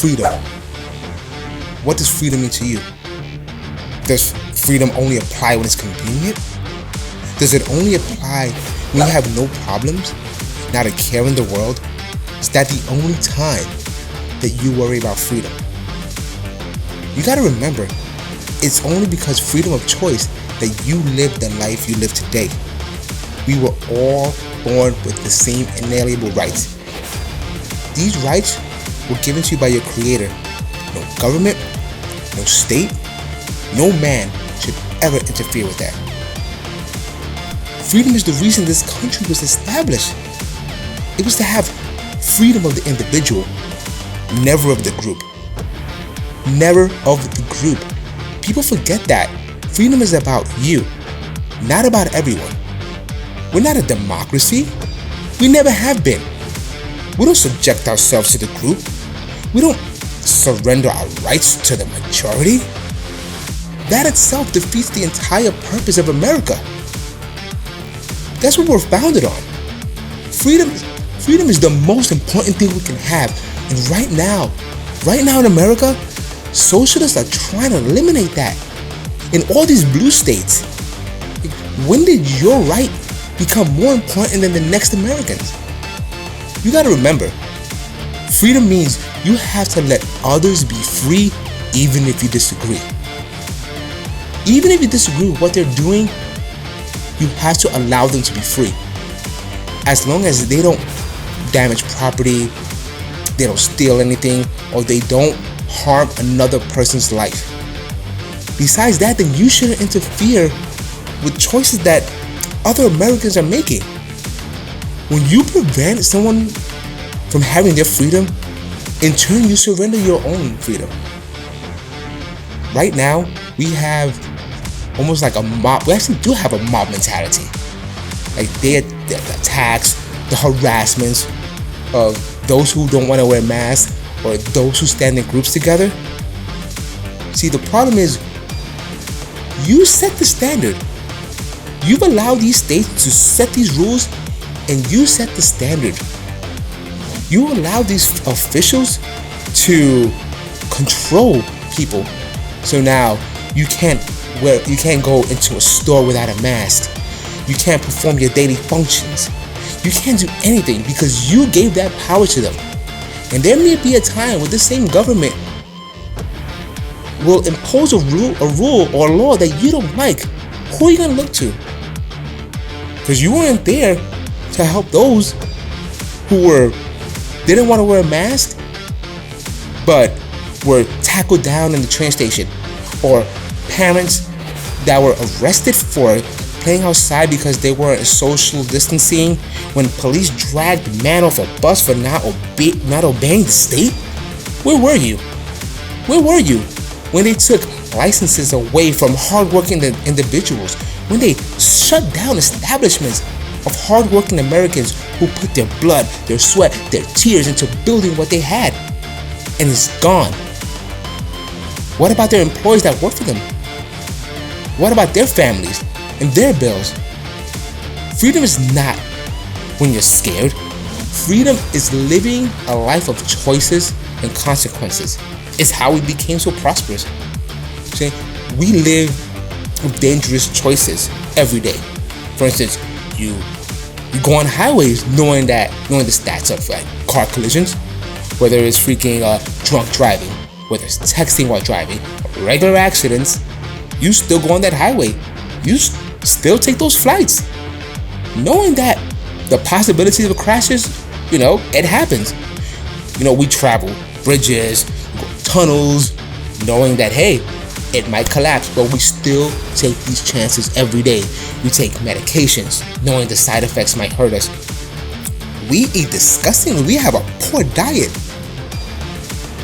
freedom. What does freedom mean to you? Does freedom only apply when it's convenient? Does it only apply when you have no problems, not a care in the world? Is that the only time that you worry about freedom? You gotta remember, it's only because freedom of choice that you live the life you live today. We were all born with the same inalienable rights. These rights were given to you by your Creator. No government, no state, no man should ever interfere with that. Freedom is the reason this country was established. It was to have freedom of the individual, never of the group. Never of the group. People forget that. Freedom is about you, not about everyone. We're not a democracy. We never have been. We don't subject ourselves to the group. We don't surrender our rights to the majority. That itself defeats the entire purpose of America. That's what we're founded on. Freedom is the most important thing we can have. And right now in America, socialists are trying to eliminate that. In all these blue states, when did your right become more important than the next Americans? You gotta remember, freedom means you have to let others be free even if you disagree. Even if you disagree with what they're doing, you have to allow them to be free. As long as they don't damage property, they don't steal anything, or they don't harm another person's life. Besides that, then you shouldn't interfere with choices that other Americans are making. When you prevent someone from having their freedom, in turn you surrender your own freedom. Right now, we have almost like a mob. We actually do have a mob mentality. Like the attacks, the harassments of those who don't want to wear masks or those who stand in groups together. See, the problem is you set the standard. You've allowed these states to set these rules, and you set the standard. You allow these officials to control people. So now you can't go into a store without a mask. You can't perform your daily functions. You can't do anything because you gave that power to them. And there may be a time where the same government will impose a rule or a law that you don't like. Who are you gonna look to? Because you weren't there to help those who didn't want to wear a mask, but were tackled down in the train station, or parents that were arrested for playing outside because they weren't social distancing when police dragged the man off a bus for not obeying the state. Where were you? Where were you when they took licenses away from hardworking individuals? When they shut down establishments of hardworking Americans who put their blood, their sweat, their tears into building what they had, and it's gone? What about their employees that work for them? What about their families and their bills? Freedom is not when you're scared. Freedom is living a life of choices and consequences. It's how we became so prosperous. See, we live with dangerous choices every day. For instance, you go on highways knowing the stats of like car collisions, whether it's freaking drunk driving, whether it's texting while driving, regular accidents. You still go on that highway. You still take those flights, knowing that the possibility of crashes, it happens. We travel bridges, tunnels, knowing that, hey, it might collapse, but we still take these chances every day. We take medications, knowing the side effects might hurt us. We eat disgustingly. We have a poor diet.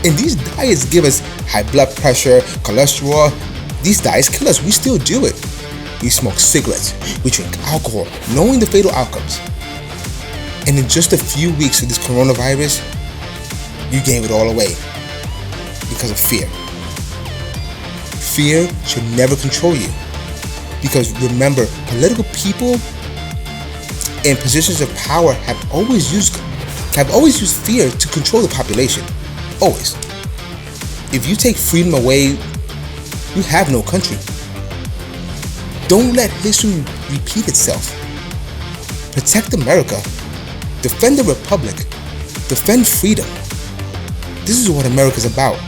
And these diets give us high blood pressure, cholesterol. These diets kill us. We still do it. We smoke cigarettes. We drink alcohol, knowing the fatal outcomes. And in just a few weeks of this coronavirus, you gave it all away because of fear. Fear should never control you. Because remember, political people in positions of power have always used fear to control the population. Always. If you take freedom away, you have no country. Don't let history repeat itself. Protect America. Defend the Republic. Defend freedom. This is what America's about.